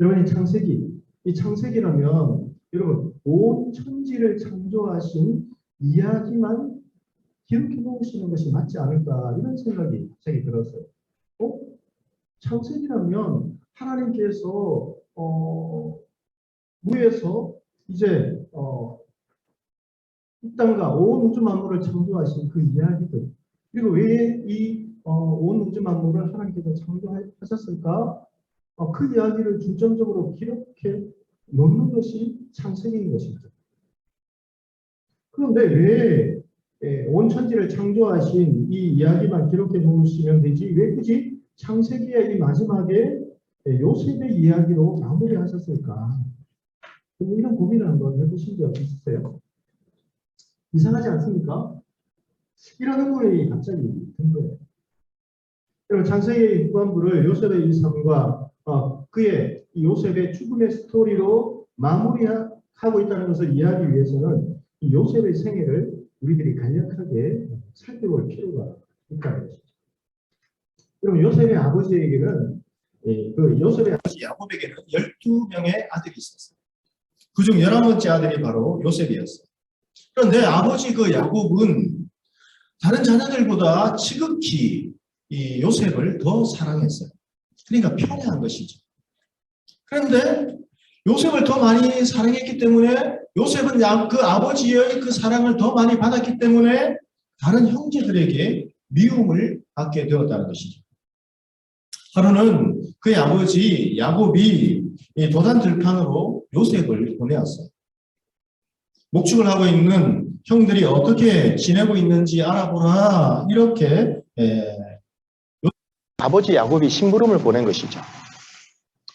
여러분 이 창세기라면 여러분 온 천지를 창조하신 이야기만 기록해 놓으시는 것이 맞지 않을까 이런 생각이 갑자기 들었어요. 어? 창세기라면 하나님께서 무에서 이제 이 땅과 온 우주 만물을 창조하신 그 이야기들 그리고 왜 이 온 우주 만물을 하나님께서 창조하셨을까? 그 이야기를 중점적으로 기록해 놓는 것이 창세기인 것이죠. 그런데 왜 온 천지를 창조하신 이 이야기만 기록해 놓으시면 되지 왜 굳이 창세기의 이 마지막에 요셉의 이야기로 마무리하셨을까? 이런 고민을 한번 해보신 적 있으세요? 이상하지 않습니까? 이런 의문이 갑자기 든 거예요. 여러분 창세기 후반부를 요셉의 이 삶과 그의 요셉의 죽음의 스토리로 마무리하고 있다는 것을 이해하기 위해서는 이 요셉의 생애를 우리들이 간략하게 살펴볼 필요가 있다는 것이죠. 여러분 요셉의 아버지에게는 그 요셉의 아버지 야곱에게는 12명의 아들이 있었어요. 그중 11번째 아들이 바로 요셉이었어요. 그런데 아버지 그 야곱은 다른 자녀들보다 지극히 이 요셉을 더 사랑했어요. 그러니까 편애한 것이죠. 그런데 요셉을 더 많이 사랑했기 때문에 요셉은 그 아버지의 그 사랑을 더 많이 받았기 때문에 다른 형제들에게 미움을 받게 되었다는 것이죠. 하루는 그의 아버지 야곱이 도단 들판으로 요셉을 보내었어요. 목축을 하고 있는 형들이 어떻게 지내고 있는지 알아보라 이렇게 아버지 야곱이 심부름을 보낸 것이죠.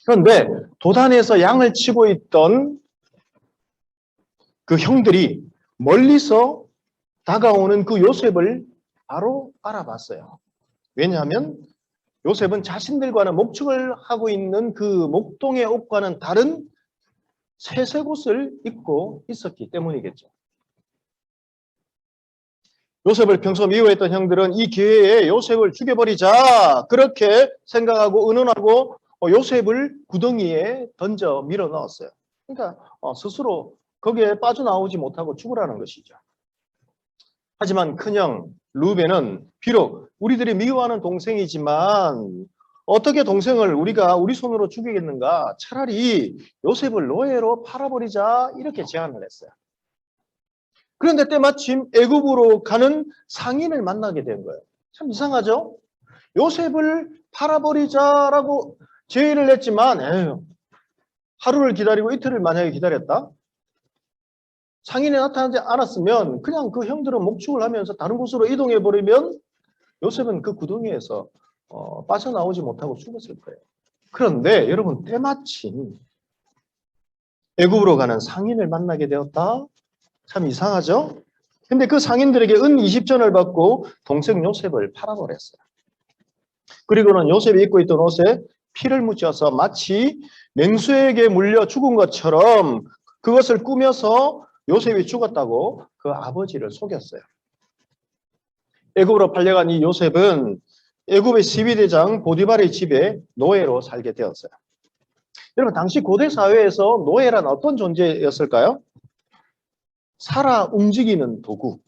그런데 도단에서 양을 치고 있던 그 형들이 멀리서 다가오는 그 요셉을 바로 알아봤어요. 왜냐하면 요셉은 자신들과는 목축을 하고 있는 그 목동의 옷과는 다른 새색 옷을 입고 있었기 때문이겠죠. 요셉을 평소 미워했던 형들은 이 기회에 요셉을 죽여버리자 그렇게 생각하고 의논하고 요셉을 구덩이에 던져 밀어 넣었어요. 그러니까 스스로 거기에 빠져나오지 못하고 죽으라는 것이죠. 하지만 큰형 루벤은 비록 우리들이 미워하는 동생이지만 어떻게 동생을 우리가 우리 손으로 죽이겠는가? 차라리 요셉을 노예로 팔아버리자 이렇게 제안을 했어요. 그런데 때마침 애굽으로 가는 상인을 만나게 된 거예요. 참 이상하죠? 요셉을 팔아버리자라고 제의를 했지만 하루를 기다리고 이틀을 만약에 기다렸다? 상인이 나타나지 않았으면 그냥 그 형들은 목축을 하면서 다른 곳으로 이동해버리면 요셉은 그 구덩이에서 빠져나오지 못하고 죽었을 거예요. 그런데 여러분 때마침 애굽으로 가는 상인을 만나게 되었다? 참 이상하죠? 근데 그 상인들에게 은 20전을 받고 동생 요셉을 팔아버렸어요. 그리고는 요셉이 입고 있던 옷에 피를 묻혀서 마치 맹수에게 물려 죽은 것처럼 그것을 꾸며서 요셉이 죽었다고 그 아버지를 속였어요. 애굽으로 팔려간 이 요셉은 애굽의 12대장 보디발의 집에 노예로 살게 되었어요. 여러분 당시 고대 사회에서 노예란 어떤 존재였을까요? 살아 움직이는 도구,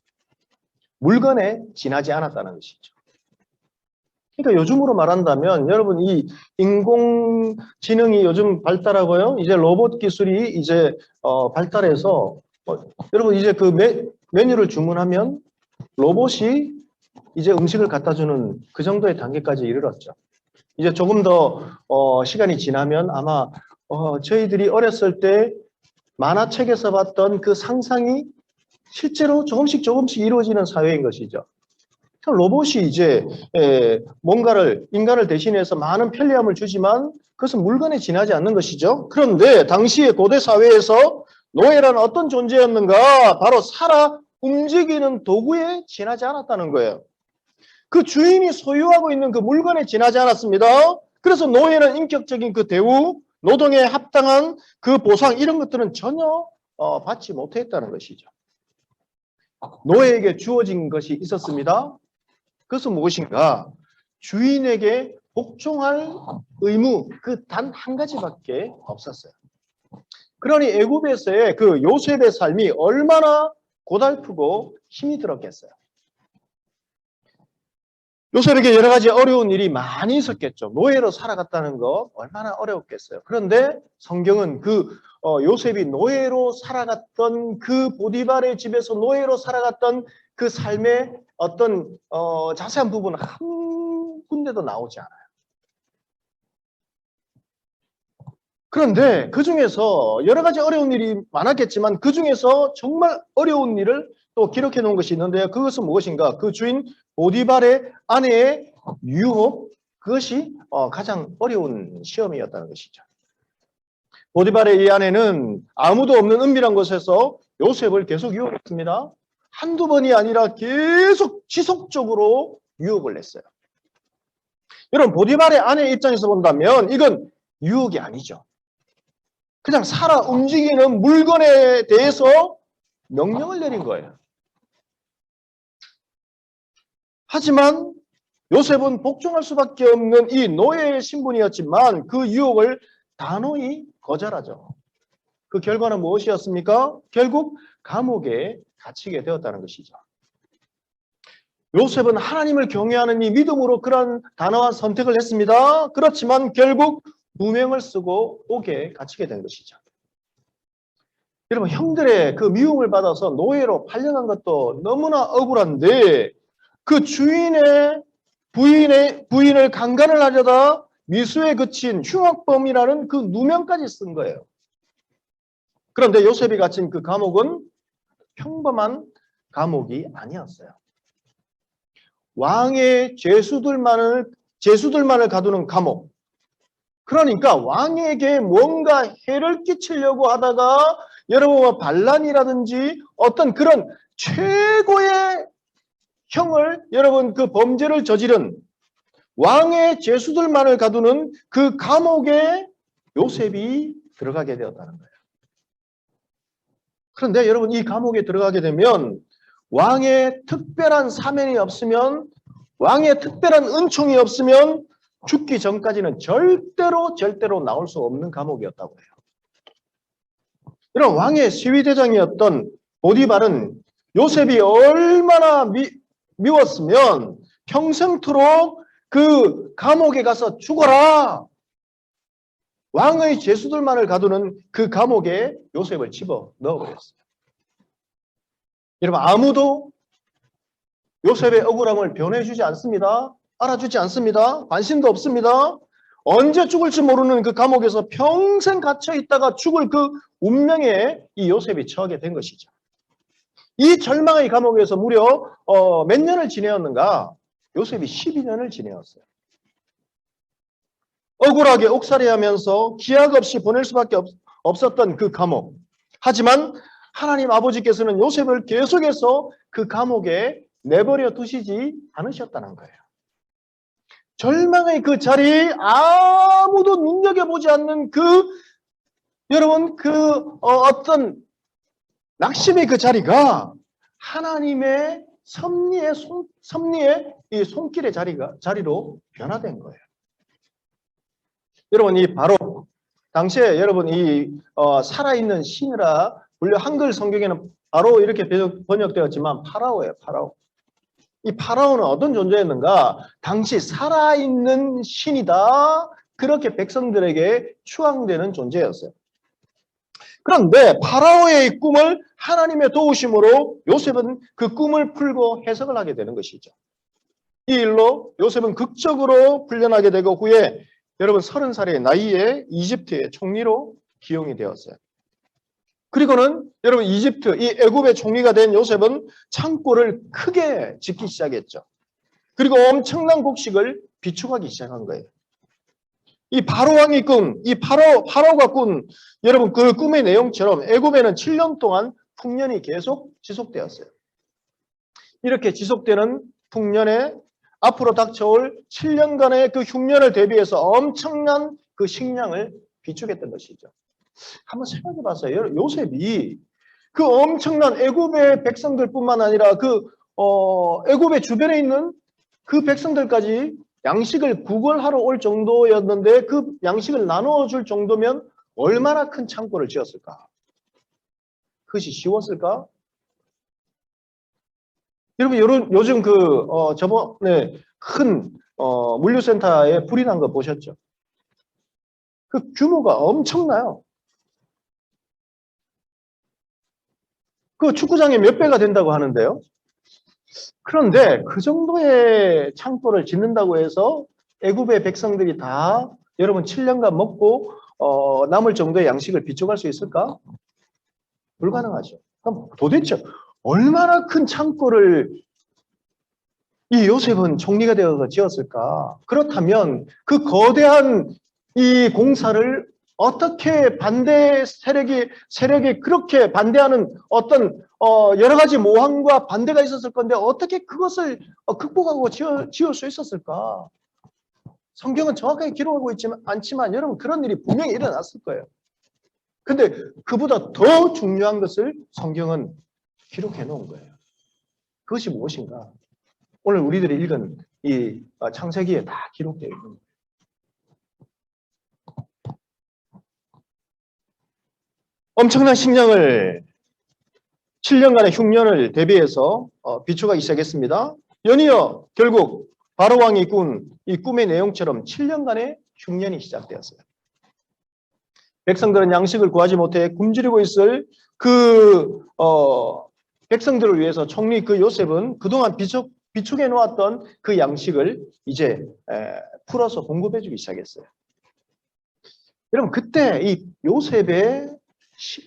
물건에 지나지 않았다는 것이죠. 그러니까 요즘으로 말한다면 여러분 이 인공지능이 요즘 발달하고요. 이제 로봇 기술이 이제 발달해서 여러분 이제 그 메뉴를 주문하면 로봇이 이제 음식을 갖다 주는 그 정도의 단계까지 이르렀죠. 이제 조금 더 시간이 지나면 아마 저희들이 어렸을 때 만화책에서 봤던 그 상상이 실제로 조금씩 이루어지는 사회인 것이죠. 로봇이 이제 뭔가를 인간을 대신해서 많은 편리함을 주지만 그것은 물건에 지나지 않는 것이죠. 그런데 당시의 고대 사회에서 노예란 어떤 존재였는가? 바로 살아 움직이는 도구에 지나지 않았다는 거예요. 그 주인이 소유하고 있는 그 물건에 지나지 않았습니다. 그래서 노예는 인격적인 그 대우, 노동에 합당한 그 보상 이런 것들은 전혀 받지 못했다는 것이죠. 노예에게 주어진 것이 있었습니다. 그것은 무엇인가? 주인에게 복종할 의무 그 단 한 가지밖에 없었어요. 그러니 애굽에서의 그 요셉의 삶이 얼마나 고달프고 힘이 들었겠어요. 요셉에게 여러 가지 어려운 일이 많이 있었겠죠. 노예로 살아갔다는 거 얼마나 어려웠겠어요. 그런데 성경은 요셉이 노예로 살아갔던 그 보디발의 집에서 노예로 살아갔던 그 삶의 어떤 자세한 부분은 한 군데도 나오지 않아요. 그런데 그 중에서 여러 가지 어려운 일이 많았겠지만 그 중에서 정말 어려운 일을 또 기록해 놓은 것이 있는데요. 그것은 무엇인가? 그 주인 보디발의 아내의 유혹, 그것이 가장 어려운 시험이었다는 것이죠. 보디발의 이 아내는 아무도 없는 은밀한 곳에서 요셉을 계속 유혹했습니다. 한두 번이 아니라 계속 지속적으로 유혹을 했어요. 여러분, 보디발의 아내 입장에서 본다면 이건 유혹이 아니죠. 그냥 살아 움직이는 물건에 대해서 명령을 내린 거예요. 하지만 요셉은 복종할 수밖에 없는 이 노예의 신분이었지만 그 유혹을 단호히 거절하죠. 그 결과는 무엇이었습니까? 결국 감옥에 갇히게 되었다는 것이죠. 요셉은 하나님을 경외하는 이 믿음으로 그런 단호한 선택을 했습니다. 그렇지만 결국 누명을 쓰고 옥에 갇히게 된 것이죠. 여러분, 형들의 그 미움을 받아서 노예로 팔려간 것도 너무나 억울한데 그 부인을 강간을 하려다 미수에 그친 흉악범이라는 그 누명까지 쓴 거예요. 그런데 요셉이 갇힌 그 감옥은 평범한 감옥이 아니었어요. 왕의 죄수들만을 가두는 감옥. 그러니까 왕에게 뭔가 해를 끼치려고 하다가 여러분 반란이라든지 어떤 그런 최고의 형을 여러분 그 범죄를 저지른 왕의 죄수들만을 가두는 그 감옥에 요셉이 들어가게 되었다는 거예요. 그런데 여러분 이 감옥에 들어가게 되면 왕의 특별한 사면이 없으면 왕의 특별한 은총이 없으면 죽기 전까지는 절대로 나올 수 없는 감옥이었다고 해요. 여러분 왕의 시위대장이었던 보디발은 요셉이 얼마나 미웠으면 평생토록 그 감옥에 가서 죽어라. 왕의 죄수들만을 가두는 그 감옥에 요셉을 집어 넣어버렸어요. 여러분 아무도 요셉의 억울함을 변해주지 않습니다. 알아주지 않습니다. 관심도 없습니다. 언제 죽을지 모르는 그 감옥에서 평생 갇혀 있다가 죽을 그 운명에 이 요셉이 처하게 된 것이죠. 이 절망의 감옥에서 무려 몇 년을 지내었는가? 요셉이 12년을 지내었어요. 억울하게 옥살이하면서 기약 없이 보낼 수밖에 없었던 그 감옥. 하지만 하나님 아버지께서는 요셉을 계속해서 그 감옥에 내버려 두시지 않으셨다는 거예요. 절망의 그 자리, 아무도 눈여겨보지 않는 여러분 어떤 낙심의 그 자리가 하나님의 섭리의 이 손길의 자리로 변화된 거예요. 여러분 이 바로 당시에 여러분 이 살아있는 신이라 물론 한글 성경에는 바로 이렇게 번역되었지만 파라오예요. 파라오. 이 파라오는 어떤 존재였는가? 당시 살아있는 신이다. 그렇게 백성들에게 추앙되는 존재였어요. 그런데 파라오의 꿈을 하나님의 도우심으로 요셉은 그 꿈을 풀고 해석을 하게 되는 것이죠. 이 일로 요셉은 극적으로 풀려나게 되고 후에 여러분 30살의 나이에 이집트의 총리로 기용이 되었어요. 그리고는 여러분 이집트, 이 애굽의 총리가 된 요셉은 창고를 크게 짓기 시작했죠. 그리고 엄청난 곡식을 비축하기 시작한 거예요. 이 바로 왕의 꿈, 이 파라오가 꾼 여러분 그 꿈의 내용처럼 애굽에는 7년 동안 풍년이 계속 지속되었어요. 이렇게 지속되는 풍년에 앞으로 닥쳐올 7년간의 그 흉년을 대비해서 엄청난 그 식량을 비축했던 것이죠. 한번 생각해 봤어요. 요셉이 그 엄청난 애굽의 백성들뿐만 아니라 애굽의 주변에 있는 그 백성들까지 양식을 구걸하러 올 정도였는데 그 양식을 나누어 줄 정도면 얼마나 큰 창고를 지었을까? 그것이 쉬웠을까? 여러분 요즘 저번에 큰 물류센터에 불이 난 거 보셨죠? 그 규모가 엄청나요. 그 축구장에 몇 배가 된다고 하는데요. 그런데 그 정도의 창고를 짓는다고 해서 애굽의 백성들이 다 여러분 7년간 먹고 남을 정도의 양식을 비축할 수 있을까? 불가능하죠. 그럼 도대체 얼마나 큰 창고를 이 요셉은 총리가 되어서 지었을까? 그렇다면 그 거대한 이 공사를 어떻게 반대 세력이 그렇게 반대하는 어떤 여러 가지 모함과 반대가 있었을 건데 어떻게 그것을 극복하고 지을 수 있었을까? 성경은 정확하게 기록하고 않지만 여러분 그런 일이 분명히 일어났을 거예요. 근데 그보다 더 중요한 것을 성경은 기록해 놓은 거예요. 그것이 무엇인가? 오늘 우리들이 읽은 이 창세기에 다 기록되어 있는 거예요. 엄청난 식량을 7년간의 흉년을 대비해서 비추기 시작했습니다. 연이어 결국 바로 왕이 꾼 이 꿈의 내용처럼 7년간의 흉년이 시작되었어요. 백성들은 양식을 구하지 못해 굶주리고 있을 그 백성들을 위해서 총리 그 요셉은 그동안 비축해 놓았던 그 양식을 이제 풀어서 공급해 주기 시작했어요. 여러분 그때 이 요셉의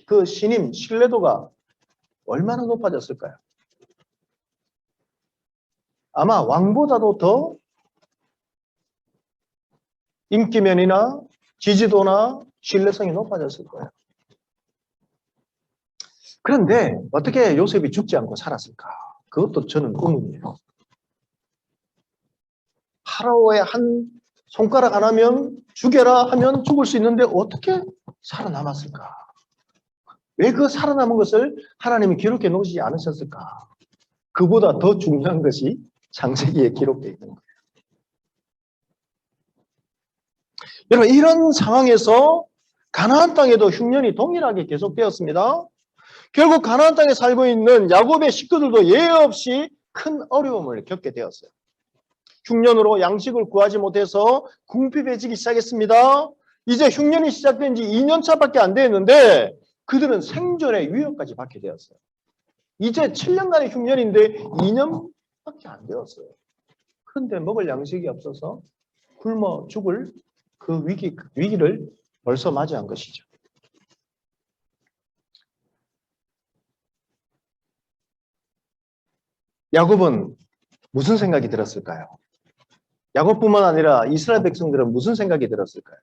그 신임 신뢰도가 얼마나 높아졌을까요? 아마 왕보다도 더 인기면이나 지지도나 신뢰성이 높아졌을 거예요. 그런데 어떻게 요셉이 죽지 않고 살았을까? 그것도 저는 의문이에요. 파라오의 한 손가락 안 하면 죽여라 하면 죽을 수 있는데 어떻게 살아남았을까? 왜 그 살아남은 것을 하나님이 기록해 놓으시지 않으셨을까? 그보다 더 중요한 것이 창세기에 기록되어 있는 거예요. 여러분 이런 상황에서 가나안 땅에도 흉년이 동일하게 계속되었습니다. 결국 가나안 땅에 살고 있는 야곱의 식구들도 예외 없이 큰 어려움을 겪게 되었어요. 흉년으로 양식을 구하지 못해서 궁핍해지기 시작했습니다. 이제 흉년이 시작된 지 2년 차밖에 안 됐는데 그들은 생존의 위협까지 받게 되었어요. 이제 7년간의 흉년인데 2년밖에 안 되었어요. 그런데 먹을 양식이 없어서 굶어 죽을 그 위기를 벌써 맞이한 것이죠. 야곱은 무슨 생각이 들었을까요? 야곱뿐만 아니라 이스라엘 백성들은 무슨 생각이 들었을까요?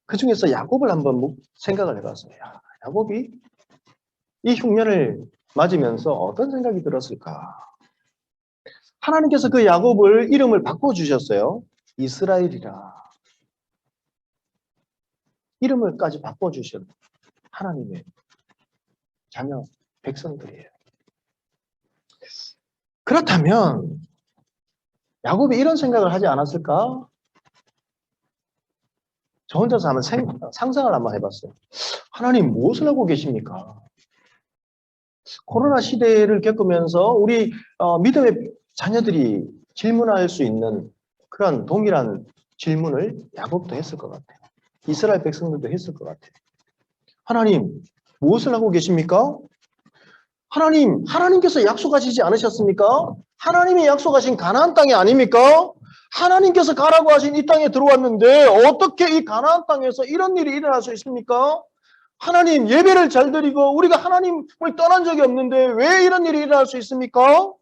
그 중에서 야곱을 한번 생각을 해봤어요. 야곱이 이 흉년을 맞으면서 어떤 생각이 들었을까? 하나님께서 그 야곱을 이름을 바꿔주셨어요. 이스라엘이라. 이름을까지 바꿔주신 하나님의 자녀 백성들이에요. 그렇다면 야곱이 이런 생각을 하지 않았을까? 저 혼자서 한번 상상을 한번 해봤어요. 하나님 무엇을 하고 계십니까? 코로나 시대를 겪으면서 우리 믿음의 자녀들이 질문할 수 있는 그런 동일한 질문을 야곱도 했을 것 같아요. 이스라엘 백성들도 했을 것 같아요. 하나님 무엇을 하고 계십니까? 하나님께서 약속하시지 않으셨습니까? 하나님이 약속하신 가나안 땅이 아닙니까? 하나님께서 가라고 하신 이 땅에 들어왔는데 어떻게 이 가나안 땅에서 이런 일이 일어날 수 있습니까? 하나님 예배를 잘 드리고 우리가 하나님을 떠난 적이 없는데 왜 이런 일이 일어날 수 있습니까?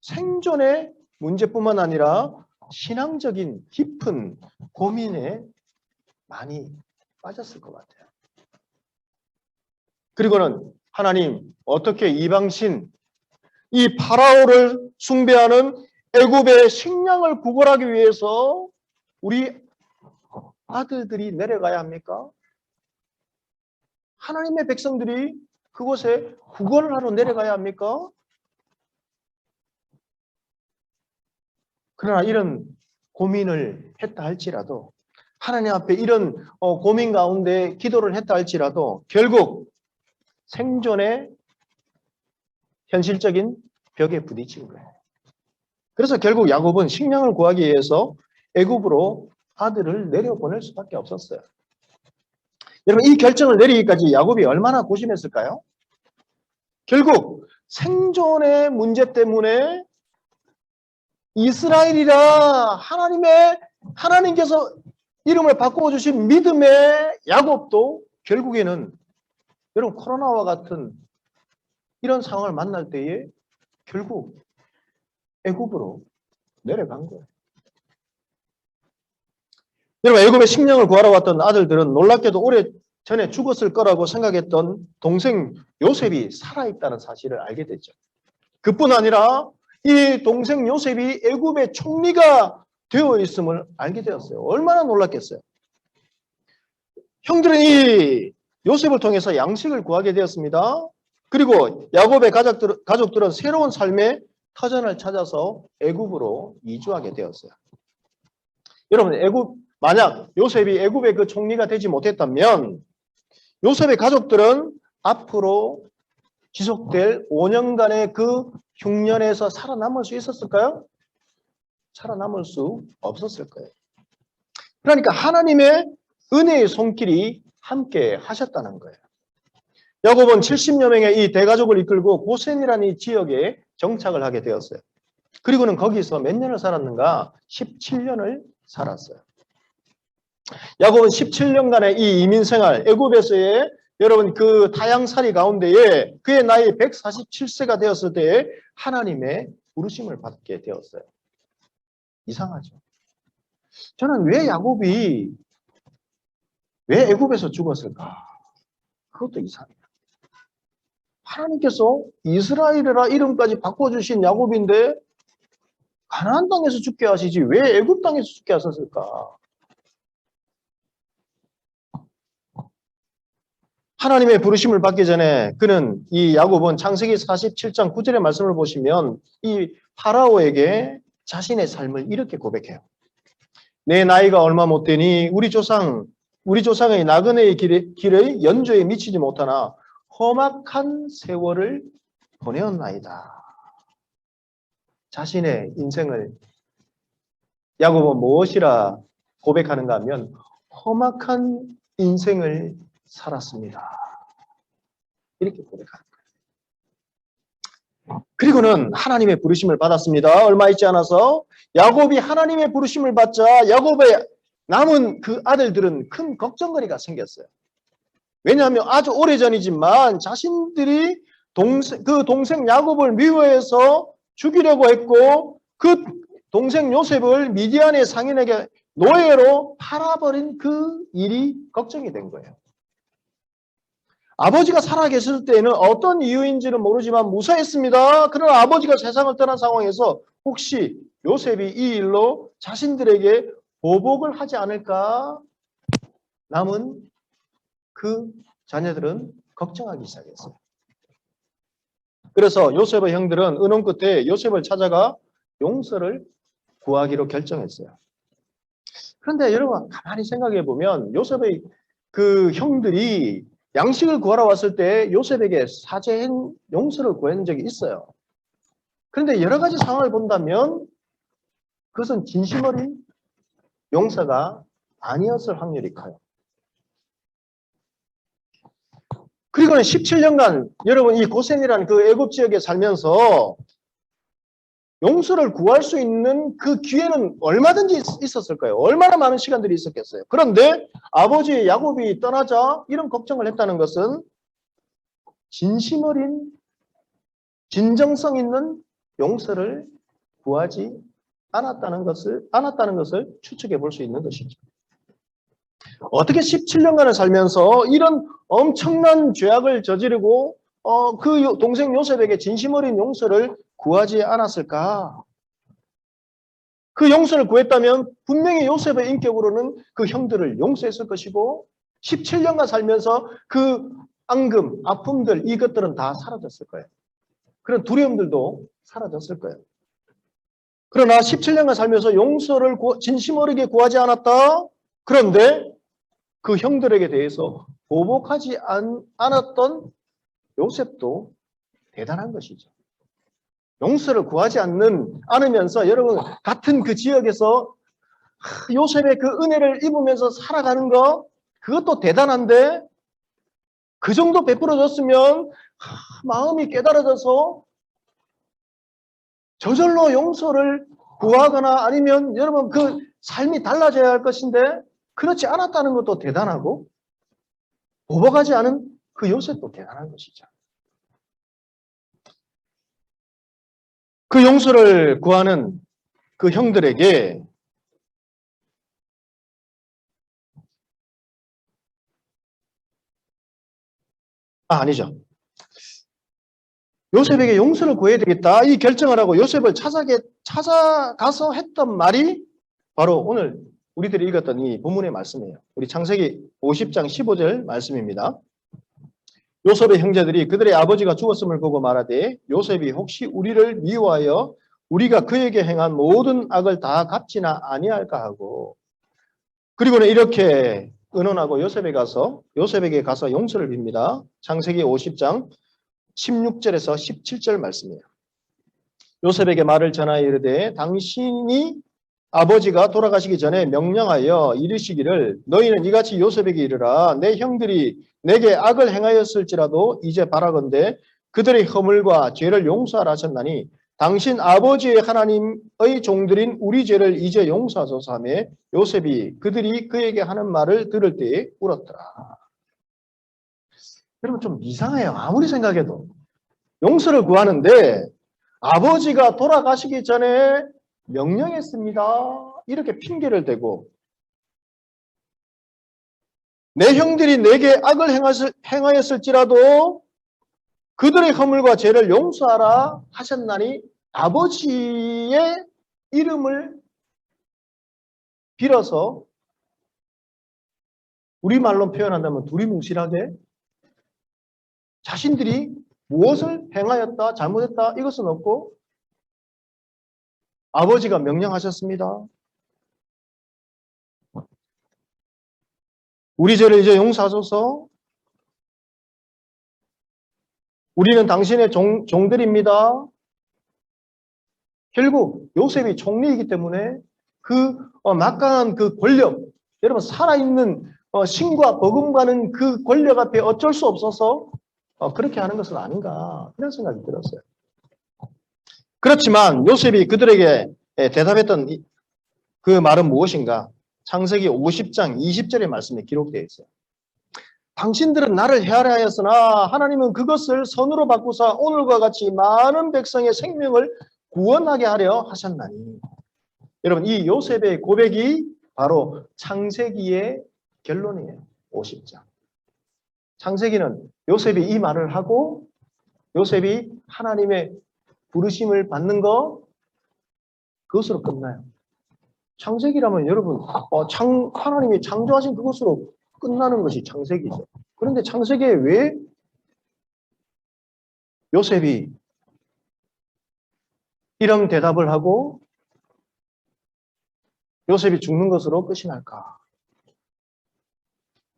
생존의 문제뿐만 아니라 신앙적인 깊은 고민에 많이 빠졌을 것 같아요. 그리고는 하나님 어떻게 이방신 이 파라오를 숭배하는 애굽의 식량을 구걸하기 위해서 우리 아들들이 내려가야 합니까? 하나님의 백성들이 그곳에 구걸을 하러 내려가야 합니까? 그러나 이런 고민을 했다 할지라도 하나님 앞에 이런 고민 가운데 기도를 했다 할지라도 결국 생존의 현실적인 벽에 부딪힌 거예요. 그래서 결국 야곱은 식량을 구하기 위해서 애굽으로 아들을 내려보낼 수밖에 없었어요. 여러분, 이 결정을 내리기까지 야곱이 얼마나 고심했을까요? 결국 생존의 문제 때문에 이스라엘이라 하나님께서 이름을 바꿔주신 믿음의 야곱도 결국에는 여러분 코로나와 같은 이런 상황을 만날 때에 결국 애굽으로 내려간 거예요. 여러분, 애굽에 식량을 구하러 왔던 아들들은 놀랍게도 오래전에 죽었을 거라고 생각했던 동생 요셉이 살아있다는 사실을 알게 됐죠. 그뿐 아니라 이 동생 요셉이 애굽의 총리가 되어 있음을 알게 되었어요. 얼마나 놀랐겠어요. 형들은 이 요셉을 통해서 양식을 구하게 되었습니다. 그리고 야곱의 가족들은 새로운 삶의 터전을 찾아서 애굽으로 이주하게 되었어요. 여러분, 만약 요셉이 애굽의 그 총리가 되지 못했다면 요셉의 가족들은 앞으로 지속될 5년간의 그 흉년에서 살아남을 수 있었을까요? 살아남을 수 없었을 거예요. 그러니까 하나님의 은혜의 손길이 함께 하셨다는 거예요. 야곱은 70여 명의 이 대가족을 이끌고 고센이라는 이 지역에 정착을 하게 되었어요. 그리고는 거기서 몇 년을 살았는가? 17년을 살았어요. 야곱은 17년간의 이 이민 생활, 애굽에서의 여러분 그 타향살이 가운데에 그의 나이 147세가 되었을 때에 하나님의 부르심을 받게 되었어요. 이상하죠. 저는 왜 애굽에서 죽었을까? 그것도 이상해요. 하나님께서 이스라엘이라 이름까지 바꿔주신 야곱인데 가나안 땅에서 죽게 하시지 왜 애굽 땅에서 죽게 하셨을까? 하나님의 부르심을 받기 전에 그는 이 야곱은 창세기 47장 9절의 말씀을 보시면 이 파라오에게 자신의 삶을 이렇게 고백해요. 내 나이가 얼마 못 되니 우리 조상의 나그네의 길의 연조에 미치지 못하나 험악한 세월을 보내었나이다. 자신의 인생을 야곱은 무엇이라 고백하는가 하면 험악한 인생을 살았습니다. 이렇게 고백하는 거예요. 그리고는 하나님의 부르심을 받았습니다. 얼마 있지 않아서 야곱이 하나님의 부르심을 받자 야곱의 남은 그 아들들은 큰 걱정거리가 생겼어요. 왜냐하면 아주 오래전이지만 자신들이 그 동생 야곱을 미워해서 죽이려고 했고 그 동생 요셉을 미디안의 상인에게 노예로 팔아버린 그 일이 걱정이 된 거예요. 아버지가 살아계실 때에는 어떤 이유인지는 모르지만 무사했습니다. 그러나 아버지가 세상을 떠난 상황에서 혹시 요셉이 이 일로 자신들에게 보복을 하지 않을까 남은 그 자녀들은 걱정하기 시작했어요. 그래서 요셉의 형들은 의논 끝에 요셉을 찾아가 용서를 구하기로 결정했어요. 그런데 여러분 가만히 생각해 보면 요셉의 그 형들이 양식을 구하러 왔을 때 요셉에게 사죄한 용서를 구한 적이 있어요. 그런데 여러 가지 상황을 본다면 그것은 진심 어린 용서가 아니었을 확률이 커요. 그리고는 17년간 여러분 이 고센이라는 그 애굽 지역에 살면서 용서를 구할 수 있는 그 기회는 얼마든지 있었을 거예요. 얼마나 많은 시간들이 있었겠어요. 그런데 아버지 야곱이 떠나자 이런 걱정을 했다는 것은 진심 어린 진정성 있는 용서를 구하지 않았다는 것을 추측해 볼 수 있는 것이죠. 어떻게 17년간을 살면서 이런 엄청난 죄악을 저지르고 그 동생 요셉에게 진심 어린 용서를 구하지 않았을까? 그 용서를 구했다면 분명히 요셉의 인격으로는 그 형들을 용서했을 것이고 17년간 살면서 그 앙금, 아픔들 이것들은 다 사라졌을 거예요. 그런 두려움들도 사라졌을 거예요. 그러나 17년간 살면서 용서를 진심 어리게 구하지 않았다. 그런데 그 형들에게 대해서 보복하지 않았던 요셉도 대단한 것이죠. 용서를 구하지 않으면서 여러분 같은 그 지역에서 요셉의 그 은혜를 입으면서 살아가는 거 그것도 대단한데 그 정도 베풀어줬으면 마음이 깨달아져서 저절로 용서를 구하거나 아니면 여러분 그 삶이 달라져야 할 것인데 그렇지 않았다는 것도 대단하고 보복하지 않은 그 요셉도 대단한 것이죠. 그 용서를 구하는 그 형들에게 아니죠. 요셉에게 용서를 구해야 되겠다. 이 결정을 하고 요셉을 찾아가서 했던 말이 바로 오늘 우리들이 읽었던 이 본문의 말씀이에요. 우리 창세기 50장 15절 말씀입니다. 요셉의 형제들이 그들의 아버지가 죽었음을 보고 말하되 요셉이 혹시 우리를 미워하여 우리가 그에게 행한 모든 악을 다 갚지나 아니할까 하고 그리고는 이렇게 의논하고 요셉에게 가서 용서를 빕니다. 창세기 50장 16절에서 17절 말씀이에요. 요셉에게 말을 전하여 이르되 당신이 아버지가 돌아가시기 전에 명령하여 이르시기를 너희는 이같이 요셉에게 이르라 내 형들이 내게 악을 행하였을지라도 이제 바라건대 그들의 허물과 죄를 용서하라 하셨나니 당신 아버지의 하나님의 종들인 우리 죄를 이제 용서하소서 하며 요셉이 그들이 그에게 하는 말을 들을 때에 울었더라. 여러분 좀 이상해요. 아무리 생각해도. 용서를 구하는데 아버지가 돌아가시기 전에 명령했습니다. 이렇게 핑계를 대고 내 형들이 내게 악을 행하였을지라도 그들의 허물과 죄를 용서하라 하셨나니 아버지의 이름을 빌어서 우리말로 표현한다면 두리뭉실하게 자신들이 무엇을 행하였다, 잘못했다 이것은 없고 아버지가 명령하셨습니다. 우리 죄를 이제 용서하소서. 우리는 당신의 종들입니다. 결국 요셉이 총리이기 때문에 그 막강한 그 권력, 여러분 살아있는 신과 버금가는 그 권력 앞에 어쩔 수 없어서 그렇게 하는 것은 아닌가 이런 생각이 들었어요. 그렇지만 요셉이 그들에게 대답했던 그 말은 무엇인가? 창세기 50장 20절의 말씀에 기록되어 있어요. 당신들은 나를 헤아려 하였으나 하나님은 그것을 선으로 바꾸사 오늘과 같이 많은 백성의 생명을 구원하게 하려 하셨나니. 여러분 이 요셉의 고백이 바로 창세기의 결론이에요. 50장. 창세기는 요셉이 이 말을 하고 요셉이 하나님의 부르심을 받는 것 그것으로 끝나요. 창세기라면 여러분 하나님이 창조하신 그것으로 끝나는 것이 창세기죠. 그런데 창세기에 왜 요셉이 이런 대답을 하고 요셉이 죽는 것으로 끝이 날까?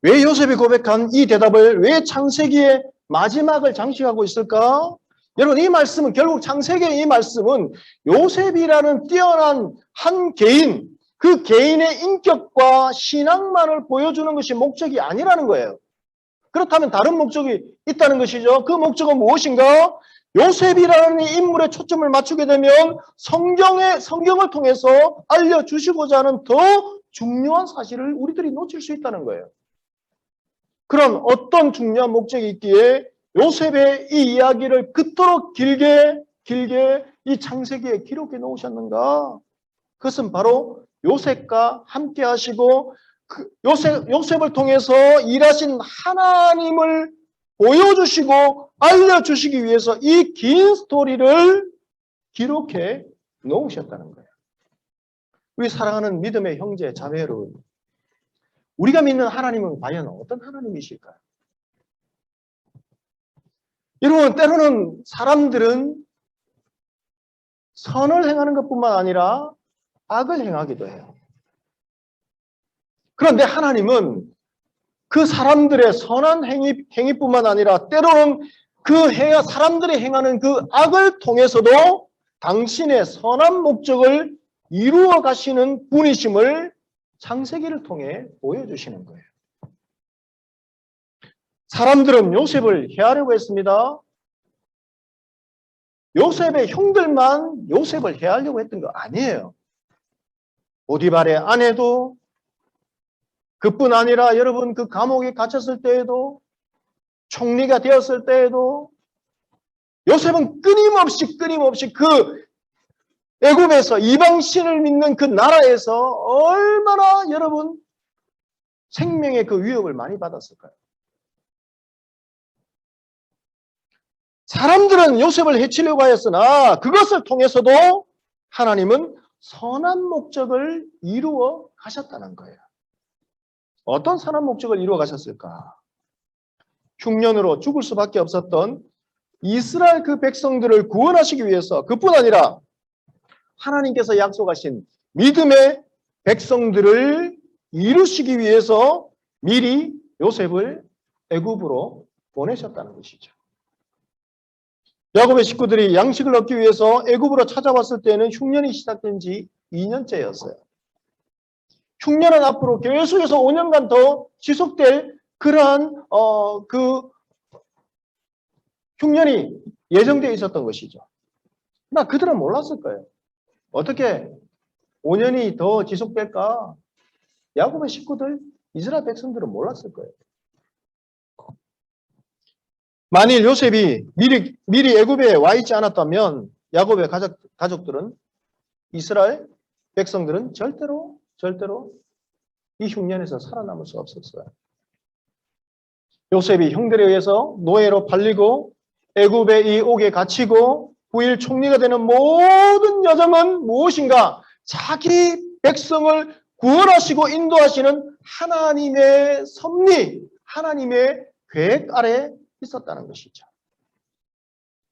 왜 요셉이 고백한 이 대답을 왜 창세기의 마지막을 장식하고 있을까? 여러분 이 말씀은 결국 창세기의 이 말씀은 요셉이라는 뛰어난 한 개인 그 개인의 인격과 신앙만을 보여주는 것이 목적이 아니라는 거예요. 그렇다면 다른 목적이 있다는 것이죠. 그 목적은 무엇인가? 요셉이라는 인물에 초점을 맞추게 되면 성경을 통해서 알려주시고자 하는 더 중요한 사실을 우리들이 놓칠 수 있다는 거예요. 그럼 어떤 중요한 목적이 있기에 요셉의 이 이야기를 그토록 길게 이 창세기에 기록해 놓으셨는가? 그것은 바로 요셉과 함께 하시고 요셉을 통해서 일하신 하나님을 보여주시고 알려주시기 위해서 이 긴 스토리를 기록해 놓으셨다는 거예요. 우리 사랑하는 믿음의 형제 자매 여러분, 우리가 믿는 하나님은 과연 어떤 하나님이실까요? 여러분 때로는 사람들은 선을 행하는 것뿐만 아니라 악을 행하기도 해요. 그런데 하나님은 그 사람들의 선한 행위뿐만 아니라 때로는 사람들이 행하는 그 악을 통해서도 당신의 선한 목적을 이루어 가시는 분이심을 창세기를 통해 보여주시는 거예요. 사람들은 요셉을 해하려고 했습니다. 요셉의 형들만 요셉을 해하려고 했던 거 아니에요. 보디발의 아내도, 그뿐 아니라 여러분 그 감옥에 갇혔을 때에도, 총리가 되었을 때에도 요셉은 끊임없이 그 애굽에서 이방신을 믿는 그 나라에서 얼마나 여러분 생명의 그 위협을 많이 받았을까요? 사람들은 요셉을 해치려고 하였으나 그것을 통해서도 하나님은 선한 목적을 이루어 가셨다는 거예요. 어떤 선한 목적을 이루어 가셨을까? 흉년으로 죽을 수밖에 없었던 이스라엘 그 백성들을 구원하시기 위해서, 그뿐 아니라 하나님께서 약속하신 믿음의 백성들을 이루시기 위해서 미리 요셉을 애굽으로 보내셨다는 것이죠. 야곱의 식구들이 양식을 얻기 위해서 애굽으로 찾아왔을 때는 흉년이 시작된 지 2년째였어요. 흉년은 앞으로 계속해서 5년간 더 지속될 그러한 그 흉년이 예정되어 있었던 것이죠. 그러나 그들은 몰랐을 거예요. 어떻게 5년이 더 지속될까? 야곱의 식구들, 이스라엘 백성들은 몰랐을 거예요. 만일 요셉이 미리 애굽에 와 있지 않았다면 야곱의 가족들은, 이스라엘 백성들은 절대로 이 흉년에서 살아남을 수 없었어요. 요셉이 형들에 의해서 노예로 팔리고 애굽에 이 옥에 갇히고 9일 총리가 되는 모든 여정은 무엇인가? 자기 백성을 구원하시고 인도하시는 하나님의 섭리, 하나님의 계획 아래 있었다는 것이죠.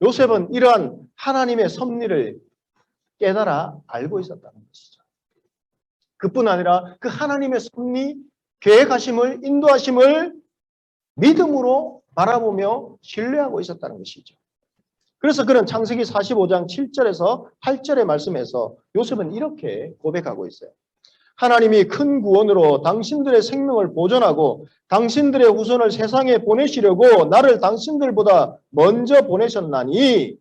요셉은 이러한 하나님의 섭리를 깨달아 알고 있었다는 것이죠. 그뿐 아니라 그 하나님의 섭리, 계획하심을, 인도하심을 믿음으로 바라보며 신뢰하고 있었다는 것이죠. 그래서 그는 창세기 45장 7절에서 8절의 말씀에서 요셉은 이렇게 고백하고 있어요. 하나님이 큰 구원으로 당신들의 생명을 보존하고 당신들의 후손을 세상에 보내시려고 나를 당신들보다 먼저 보내셨나니,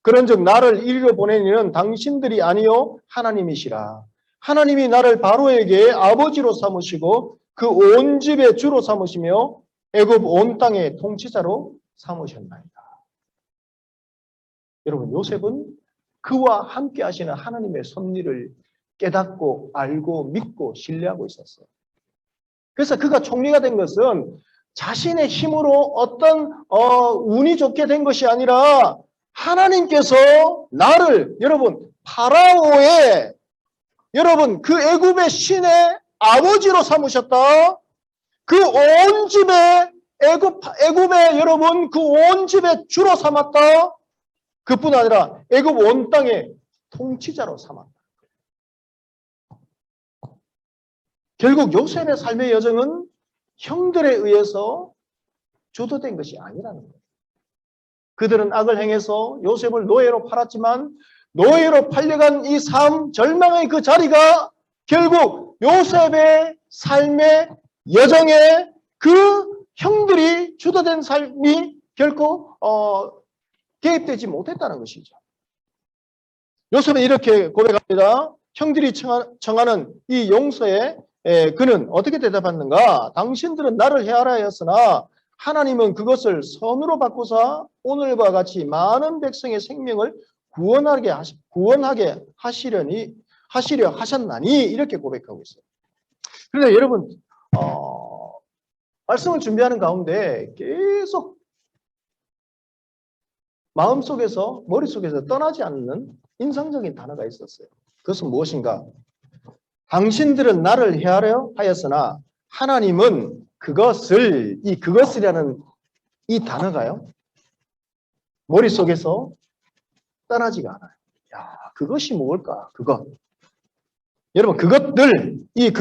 그런즉 나를 이리로 보내니는 당신들이 아니요 하나님이시라. 하나님이 나를 바로에게 아버지로 삼으시고 그 온 집의 주로 삼으시며 애굽 온 땅의 통치자로 삼으셨나이다. 여러분, 요셉은 그와 함께 하시는 하나님의 섭리를 깨닫고 알고 믿고 신뢰하고 있었어요. 그래서 그가 총리가 된 것은 자신의 힘으로 어떤 운이 좋게 된 것이 아니라 하나님께서 나를, 여러분, 파라오의, 여러분, 그 애굽의 신의 아버지로 삼으셨다. 그 온 집에 애굽의 여러분 그 온 집의 주로 삼았다. 그뿐 아니라 애굽 온 땅의 통치자로 삼았다. 결국 요셉의 삶의 여정은 형들에 의해서 주도된 것이 아니라는 거예요. 그들은 악을 행해서 요셉을 노예로 팔았지만 노예로 팔려간 이 삶, 절망의 그 자리가 결국 요셉의 삶의 여정에 그 형들이 주도된 삶이 결코 개입되지 못했다는 것이죠. 요셉은 이렇게 고백합니다. 형들이 청하는 이 용서에 그는 어떻게 대답했는가? 당신들은 나를 해하라 하였으나 하나님은 그것을 선으로 바꾸사 오늘과 같이 많은 백성의 생명을 구원하게 하시려 하셨나니, 이렇게 고백하고 있어요. 그런데 여러분, 말씀을 준비하는 가운데 계속 마음속에서, 머릿속에서 떠나지 않는 인상적인 단어가 있었어요. 그것은 무엇인가? 당신들은 나를 해하려 하였으나 하나님은 그것을, 이 그것이라는 이 단어가요, 머릿속에서 떠나지가 않아요. 야, 그것이 뭘까? 그것. 여러분, 그것들, 이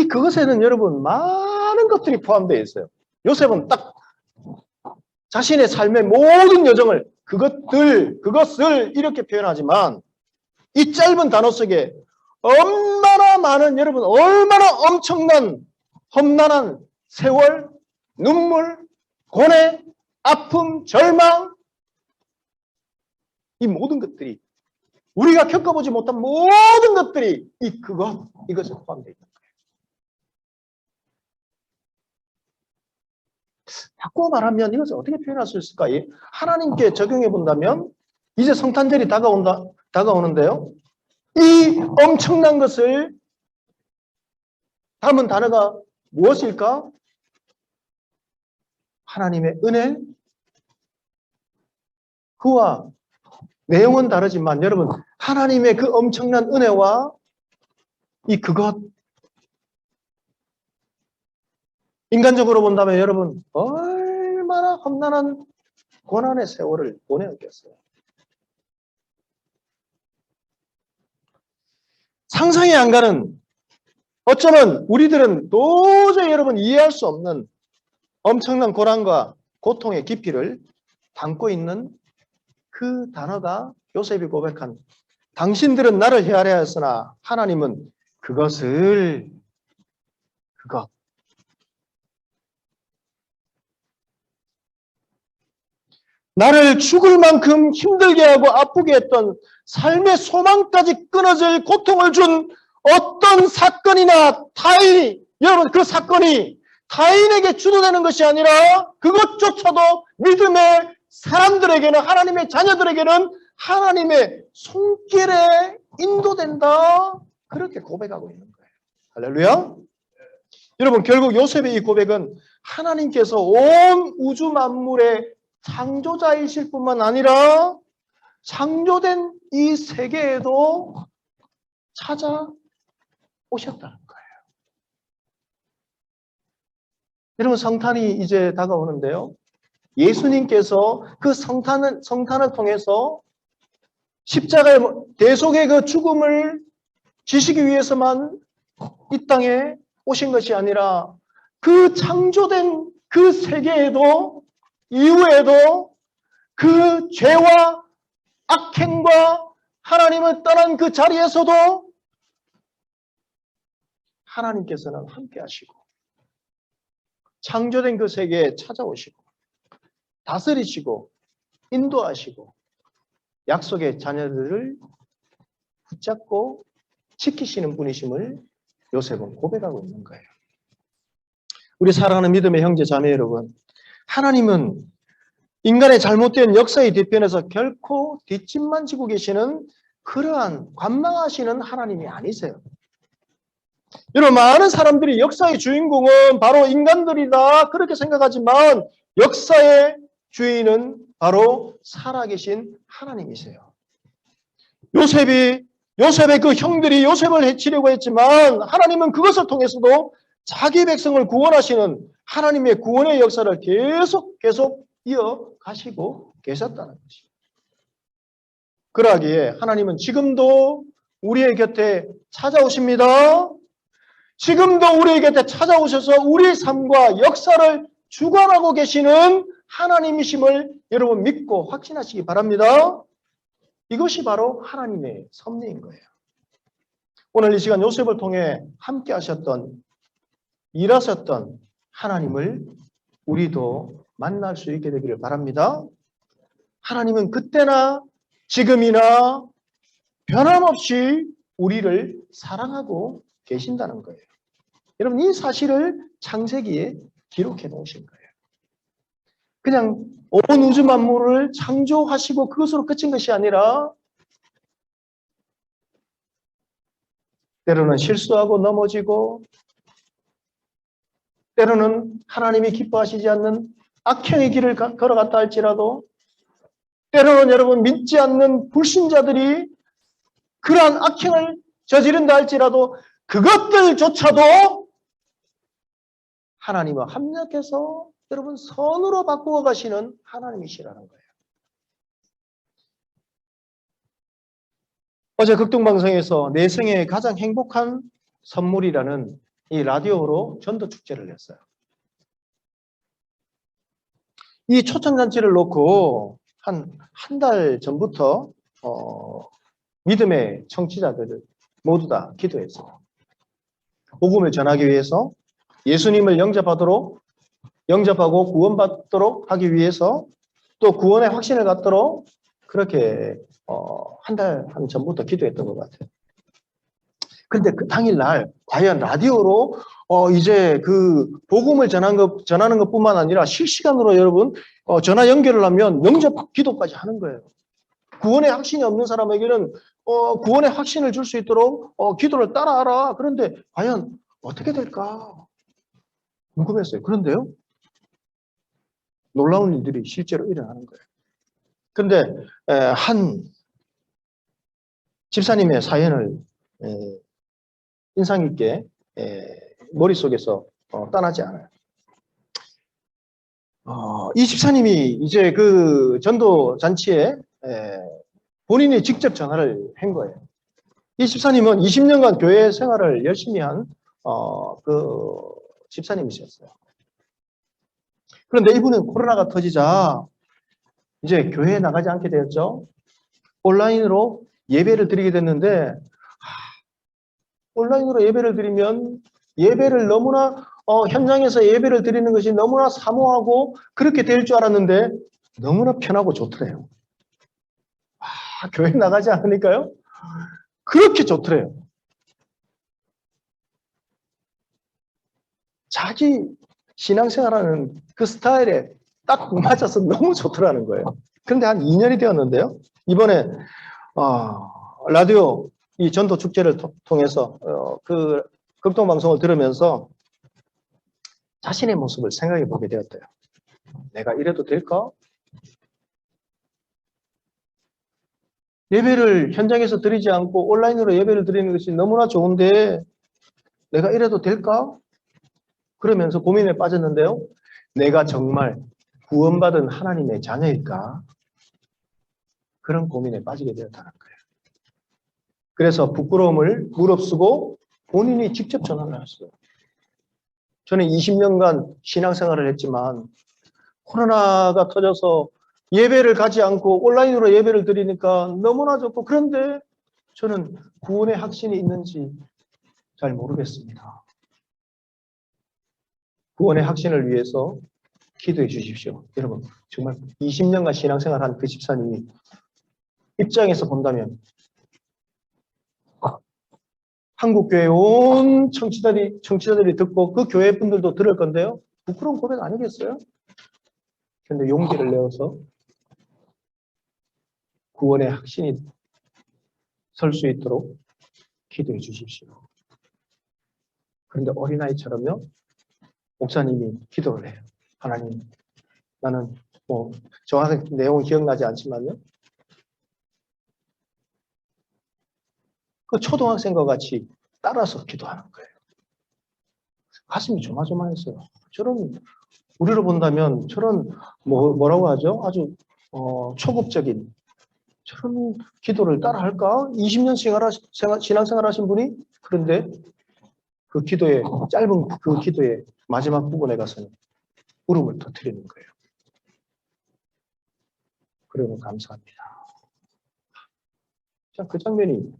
그것에는 여러분, 많은 것들이 포함되어 있어요. 요셉은 딱 자신의 삶의 모든 여정을 그것을 이렇게 표현하지만 이 짧은 단어 속에 얼마나 많은 여러분 얼마나 엄청난 험난한 세월, 눈물, 고뇌, 아픔, 절망 이 모든 것들이 우리가 겪어보지 못한 모든 것들이 이것에 포함되어 있다. 바꿔 말하면 이것을 어떻게 표현할 수 있을까요? 하나님께 적용해 본다면 이제 성탄절이 다가오는데요. 이 엄청난 것을 담은 단어가 무엇일까? 하나님의 은혜. 그와 내용은 다르지만 여러분 하나님의 그 엄청난 은혜와 그것 인간적으로 본다면 여러분 얼마나 험난한 고난의 세월을 보내었겠어요. 상상이 안 가는 어쩌면 우리들은 도저히 여러분 이해할 수 없는 엄청난 고난과 고통의 깊이를 담고 있는 그 단어가 요셉이 고백한 당신들은 나를 헤아려 했으나 하나님은 그것 나를 죽을 만큼 힘들게 하고 아프게 했던 삶의 소망까지 끊어질 고통을 준 어떤 사건이나 여러분 그 사건이 타인에게 주도되는 것이 아니라 그것조차도 믿음의 사람들에게는 하나님의 자녀들에게는 하나님의 손길에 인도된다. 그렇게 고백하고 있는 거예요. 할렐루야. 여러분 결국 요셉의 이 고백은 하나님께서 온 우주 만물의 창조자이실 뿐만 아니라 창조된 이 세계에도 찾아오셨다는 거예요. 여러분 성탄이 이제 다가오는데요. 예수님께서 그 성탄을 통해서 십자가의 대속의 그 죽음을 지시기 위해서만 이 땅에 오신 것이 아니라 그 창조된 그 세계에도 이후에도 그 죄와 악행과 하나님을 떠난 그 자리에서도 하나님께서는 함께 하시고 창조된 그 세계에 찾아오시고 다스리시고 인도하시고 약속의 자녀들을 붙잡고 지키시는 분이심을 요셉은 고백하고 있는 거예요. 우리 사랑하는 믿음의 형제 자매 여러분, 하나님은 인간의 잘못된 역사의 뒤편에서 결코 뒷짐만 지고 계시는 그러한 관망하시는 하나님이 아니세요. 여러분 많은 사람들이 역사의 주인공은 바로 인간들이다 그렇게 생각하지만 역사의 주인은 바로 살아계신 하나님이세요. 요셉의 그 형들이 요셉을 해치려고 했지만 하나님은 그것을 통해서도 자기 백성을 구원하시는 하나님의 구원의 역사를 계속 이어가시고 계셨다는 것입니다. 그러하기에 하나님은 지금도 우리의 곁에 찾아오십니다. 지금도 우리의 곁에 찾아오셔서 우리의 삶과 역사를 주관하고 계시는 하나님이심을 여러분 믿고 확신하시기 바랍니다. 이것이 바로 하나님의 섭리인 거예요. 오늘 이 시간 요셉을 통해 함께 하셨던 일하셨던 하나님을 우리도 만날 수 있게 되기를 바랍니다. 하나님은 그때나 지금이나 변함없이 우리를 사랑하고 계신다는 거예요. 여러분 이 사실을 창세기에 기록해 놓으신 거예요. 그냥 온 우주 만물을 창조하시고 그것으로 끝인 것이 아니라 때로는 실수하고 넘어지고 때로는 하나님이 기뻐하시지 않는 악행의 길을 걸어갔다 할지라도 때로는 여러분 믿지 않는 불신자들이 그러한 악행을 저지른다 할지라도 그것들조차도 하나님과 합력해서 여러분 선으로 바꾸어 가시는 하나님이시라는 거예요. 어제 극동방송에서 내 생애 가장 행복한 선물이라는 이 라디오로 전도 축제를 했어요. 이 초청잔치를 놓고 한 달 전부터 믿음의 청취자들을 모두 다 기도했어요. 복음을 전하기 위해서, 예수님을 영접하고 구원받도록 하기 위해서, 또 구원의 확신을 갖도록 그렇게 한 달 전부터 기도했던 것 같아요. 근데 그 당일날 과연 라디오로 이제 그 복음을 전하는 것뿐만 아니라 실시간으로 여러분 전화 연결을 하면 영접 기도까지 하는 거예요. 구원의 확신이 없는 사람에게는 구원의 확신을 줄 수 있도록 기도를 따라하라. 그런데 과연 어떻게 될까 궁금했어요. 그런데요, 놀라운 일들이 실제로 일어나는 거예요. 근데 한 집사님의 사연을 인상 깊게 머릿속에서 떠나지 않아요. 이 집사님이 이제 그 전도 잔치에 본인이 직접 전화를 한 거예요. 이 집사님은 20년간 교회 생활을 열심히 한 그 집사님이셨어요. 그런데 이분은 코로나가 터지자 이제 교회에 나가지 않게 되었죠. 온라인으로 예배를 드리게 됐는데, 온라인으로 예배를 드리면 예배를 너무나 현장에서 예배를 드리는 것이 너무나 사모하고 그렇게 될 줄 알았는데 너무나 편하고 좋더래요. 교회 나가지 않으니까요, 그렇게 좋더래요. 자기 신앙생활하는 그 스타일에 딱 맞아서 너무 좋더라는 거예요. 그런데 한 2년이 되었는데요, 이번에 라디오 이 전도 축제를 통해서 그 극동방송을 들으면서 자신의 모습을 생각해 보게 되었대요. 내가 이래도 될까? 예배를 현장에서 드리지 않고 온라인으로 예배를 드리는 것이 너무나 좋은데 내가 이래도 될까? 그러면서 고민에 빠졌는데요, 내가 정말 구원받은 하나님의 자녀일까? 그런 고민에 빠지게 되었다는 거예요. 그래서 부끄러움을 무릅쓰고 본인이 직접 전화를 했어요. 저는 20년간 신앙생활을 했지만 코로나가 터져서 예배를 가지 않고 온라인으로 예배를 드리니까 너무나 좋고, 그런데 저는 구원의 확신이 있는지 잘 모르겠습니다. 구원의 확신을 위해서 기도해 주십시오. 여러분, 정말 20년간 신앙생활한 그 집사님이 입장에서 본다면 한국교회 온 청취자들이 듣고 그 교회 분들도 들을 건데요, 부끄러운 고백 아니겠어요? 그런데 용기를 내어서 구원의 확신이 설 수 있도록 기도해 주십시오. 그런데 어린아이처럼요, 목사님이 기도를 해요. 하나님, 나는 정확한 내용은 기억나지 않지만요, 그 초등학생과 같이 따라서 기도하는 거예요. 가슴이 조마조마했어요. 저런, 우리로 본다면 저런 뭐라고 하죠? 아주 초급적인 저런 기도를 따라 할까? 20년 신앙생활 하신 분이. 그런데 그 기도의 짧은 그 기도의 마지막 부분에 가서는 울음을 터뜨리는 거예요. 그러면 감사합니다. 자, 그 장면이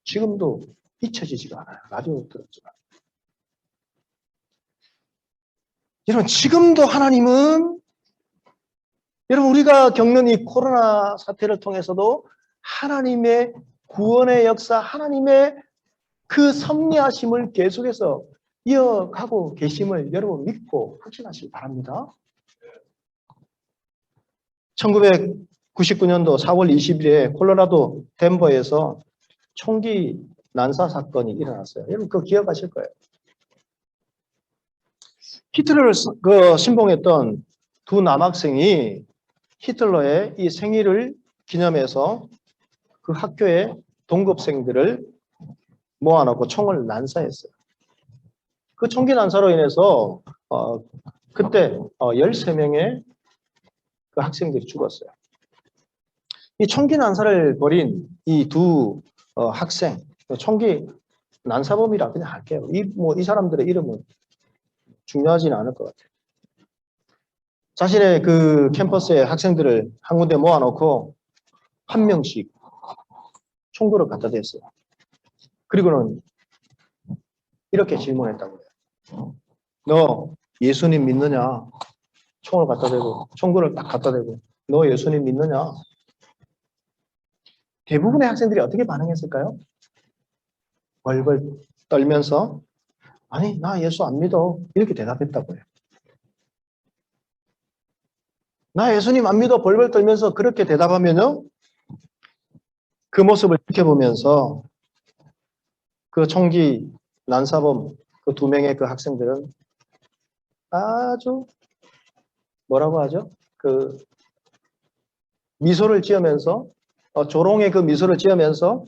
지금도 잊혀지지가 않아요. 라디오 들었지만. 여러분, 지금도 하나님은, 여러분, 우리가 겪는 이 코로나 사태를 통해서도 하나님의 구원의 역사, 하나님의 그 섭리하심을 계속해서 이어가고 계심을 여러분 믿고 확신하시기 바랍니다. 1999년도 4월 20일에 콜로라도 덴버에서 총기 난사 사건이 일어났어요. 여러분 그거 기억하실 거예요. 히틀러를 신봉했던 두 남학생이 히틀러의 이 생일을 기념해서 그 학교의 동급생들을 모아놓고 총을 난사했어요. 그 총기 난사로 인해서 그때 13명의 그 학생들이 죽었어요. 이 총기 난사를 벌인 이 두 학생, 총기 난사범이라 그냥 할게요. 이 사람들의 이름은 중요하지는 않을 것 같아요. 자신의 그 캠퍼스의 학생들을 한 군데 모아놓고 한 명씩 총구를 갖다 댔어요. 그리고는 이렇게 질문했다고 해요. 너 예수님 믿느냐? 총을 갖다 대고, 총구를 딱 갖다 대고, 너 예수님 믿느냐? 대부분의 학생들이 어떻게 반응했을까요? 벌벌 떨면서, 아니, 나 예수 안 믿어. 이렇게 대답했다고 해요. 나 예수님 안 믿어. 벌벌 떨면서 그렇게 대답하면요. 그 모습을 지켜보면서 그 총기 난사범 그 2명의 그 학생들은 아주 뭐라고 하죠? 그 미소를 지으면서 조롱의 그 미소를 지으면서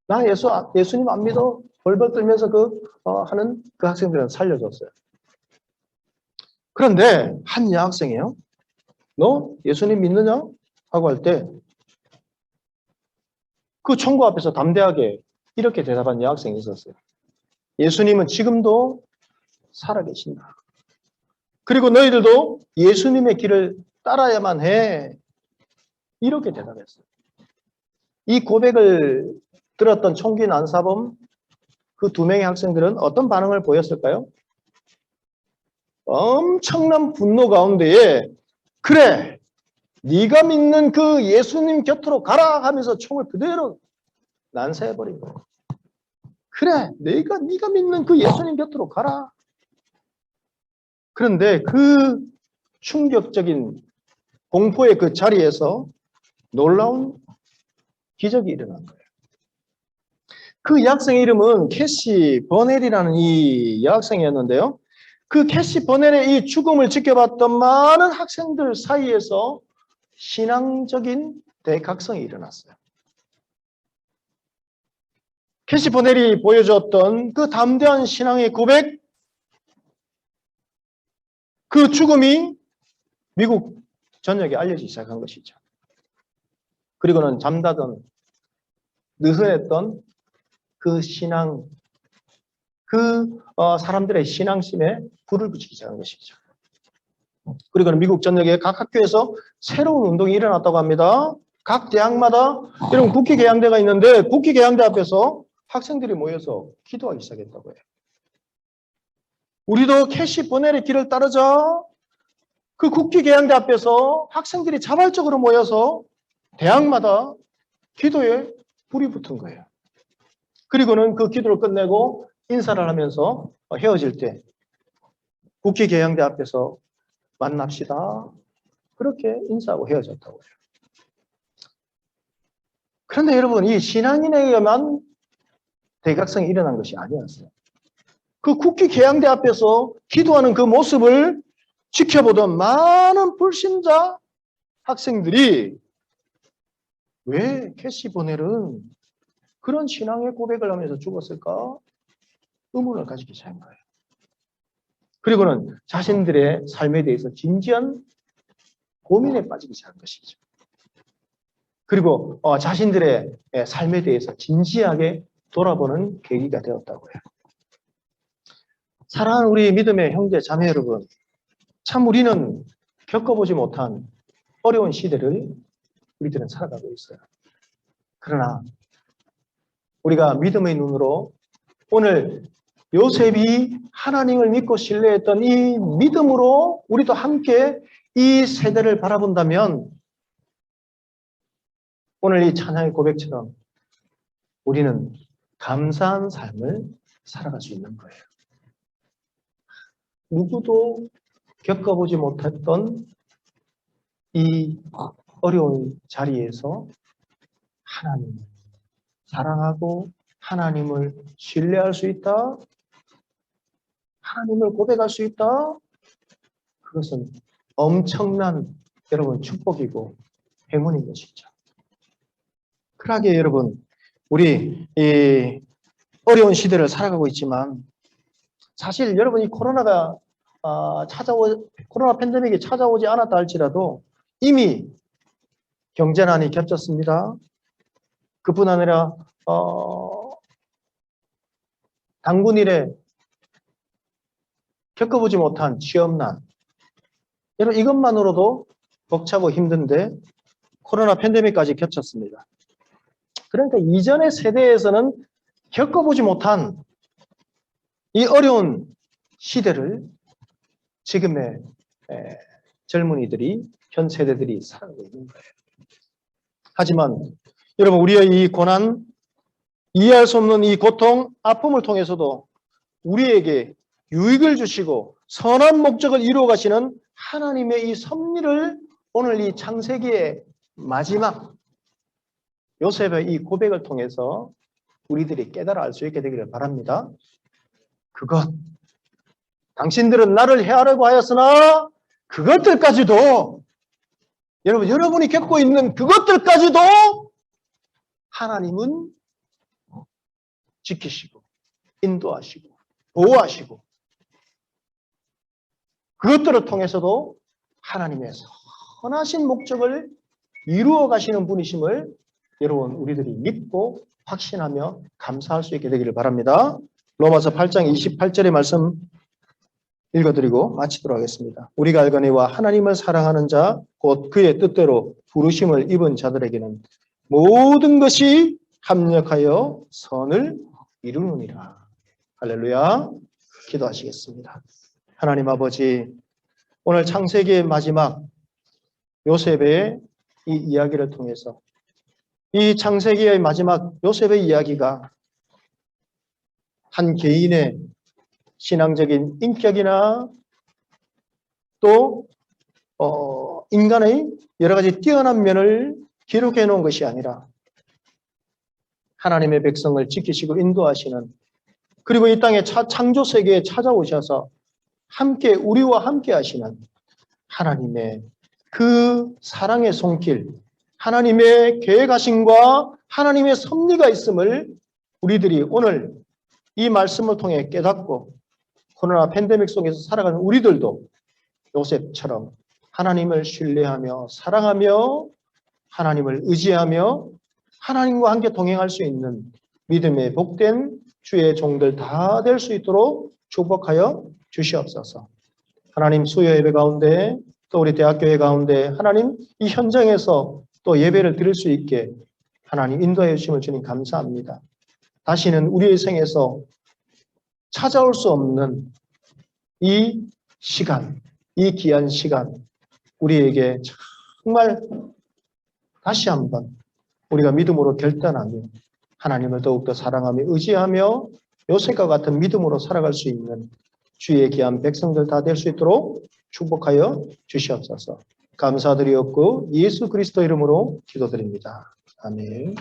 나 예수님 안 믿어. 벌벌 떨면서 하는 그 학생들은 살려줬어요. 그런데 한 여학생이요. 너 예수님 믿느냐? 하고 할 때 그 총구 앞에서 담대하게 이렇게 대답한 여학생이 있었어요. 예수님은 지금도 살아계신다. 그리고 너희들도 예수님의 길을 따라야만 해. 이렇게 대답했어요. 이 고백을 들었던 총기 난사범 그 2명의 학생들은 어떤 반응을 보였을까요? 엄청난 분노 가운데에 그래, 네가 믿는 그 예수님 곁으로 가라 하면서 총을 그대로 난사해버린 거예요. 그래, 네가 믿는 그 예수님 곁으로 가라. 그런데 그 충격적인 공포의 그 자리에서 놀라운 기적이 일어난 거예요. 그 여학생의 이름은 캐시 버넬이라는 이 여학생이었는데요. 그 캐시 버넬의 이 죽음을 지켜봤던 많은 학생들 사이에서 신앙적인 대각성이 일어났어요. 캐시 버넬이 보여주었던 그 담대한 신앙의 고백, 그 죽음이 미국 전역에 알려지기 시작한 것이죠. 그리고는 잠자던 느슨했던 그 신앙, 사람들의 신앙심에 불을 붙이기 시작한 것이죠. 그리고는 미국 전역의 각 학교에서 새로운 운동이 일어났다고 합니다. 각 대학마다 여러분 국회 개양대가 있는데 국회 개양대 앞에서 학생들이 모여서 기도하기 시작했다고 해요. 우리도 캐시 버넬의 길을 따르자. 그 국회 개양대 앞에서 학생들이 자발적으로 모여서 대학마다 기도에 불이 붙은 거예요. 그리고는 그 기도를 끝내고 인사를 하면서 헤어질 때 국회 개양대 앞에서 만납시다. 그렇게 인사하고 헤어졌다고 해요. 그런데 여러분, 이 신앙인에 의한 대각성이 일어난 것이 아니었어요. 그 국회 개양대 앞에서 기도하는 그 모습을 지켜보던 많은 불신자 학생들이 왜 캐시 버넬은 그런 신앙의 고백을 하면서 죽었을까? 의문을 가지기 시작한 거예요. 그리고는 자신들의 삶에 대해서 진지한 고민에 빠지기 시작한 것이죠. 그리고 자신들의 삶에 대해서 진지하게 돌아보는 계기가 되었다고 해요. 사랑하는 우리 믿음의 형제 자매 여러분, 참 우리는 겪어보지 못한 어려운 시대를 우리들은 살아가고 있어요. 그러나 우리가 믿음의 눈으로 오늘 요셉이 하나님을 믿고 신뢰했던 이 믿음으로 우리도 함께 이 세대를 바라본다면 오늘 이 찬양의 고백처럼 우리는 감사한 삶을 살아갈 수 있는 거예요. 누구도 겪어보지 못했던 이 어려운 자리에서 하나님을 사랑하고 하나님을 신뢰할 수 있다. 하나님을 고백할 수 있다. 그것은 엄청난 여러분 축복이고 행운인 것이죠. 그러하게 여러분 우리 이 어려운 시대를 살아가고 있지만 사실 여러분 이 코로나 팬데믹이 찾아오지 않았다 할지라도 이미 경제난이 겹쳤습니다. 그뿐 아니라 단군 일에 겪어보지 못한 취업난, 여러분 이것만으로도 벅차고 힘든데 코로나 팬데믹까지 겹쳤습니다. 그러니까 이전의 세대에서는 겪어보지 못한 이 어려운 시대를 지금의 젊은이들이, 현 세대들이 살아가고 있는 거예요. 하지만 여러분 우리의 이 고난, 이해할 수 없는 이 고통, 아픔을 통해서도 우리에게 유익을 주시고 선한 목적을 이루어 가시는 하나님의 이 섭리를 오늘 이 창세기의 마지막 요셉의 이 고백을 통해서 우리들이 깨달아 알 수 있게 되기를 바랍니다. 그것, 당신들은 나를 해하려고 하였으나 그것들까지도, 여러분이 겪고 있는 그것들까지도 하나님은 지키시고 인도하시고 보호하시고 그것들을 통해서도 하나님의 선하신 목적을 이루어 가시는 분이심을 여러분 우리들이 믿고 확신하며 감사할 수 있게 되기를 바랍니다. 로마서 8장 28절의 말씀 읽어드리고 마치도록 하겠습니다. 우리가 알거니와 하나님을 사랑하는 자 곧 그의 뜻대로 부르심을 입은 자들에게는 모든 것이 합력하여 선을 이루느니라. 할렐루야. 기도하시겠습니다. 하나님 아버지, 오늘 창세기의 마지막 요셉의 이 이야기를 통해서 이 창세기의 마지막 요셉의 이야기가 한 개인의 신앙적인 인격이나 또 인간의 여러 가지 뛰어난 면을 기록해 놓은 것이 아니라 하나님의 백성을 지키시고 인도하시는, 그리고 이 땅의 창조 세계에 찾아오셔서 함께 우리와 함께 하시는 하나님의 그 사랑의 손길, 하나님의 계획하심과 하나님의 섭리가 있음을 우리들이 오늘 이 말씀을 통해 깨닫고 코로나 팬데믹 속에서 살아가는 우리들도 요셉처럼 하나님을 신뢰하며 사랑하며 하나님을 의지하며 하나님과 함께 동행할 수 있는 믿음의 복된 주의 종들 다 될 수 있도록 축복하여 주시옵소서. 하나님 수요 예배 가운데 또 우리 대학교회 가운데 하나님 이 현장에서 또 예배를 드릴 수 있게 하나님 인도해 주심을 주님 감사합니다. 다시는 우리의 생에서 찾아올 수 없는 이 시간, 이 귀한 시간 우리에게 정말 다시 한번 우리가 믿음으로 결단하며 하나님을 더욱더 사랑하며 의지하며 요셉과 같은 믿음으로 살아갈 수 있는 주의 귀한 백성들 다 될 수 있도록 축복하여 주시옵소서. 감사드리옵고 예수 그리스도 이름으로 기도드립니다. 아멘.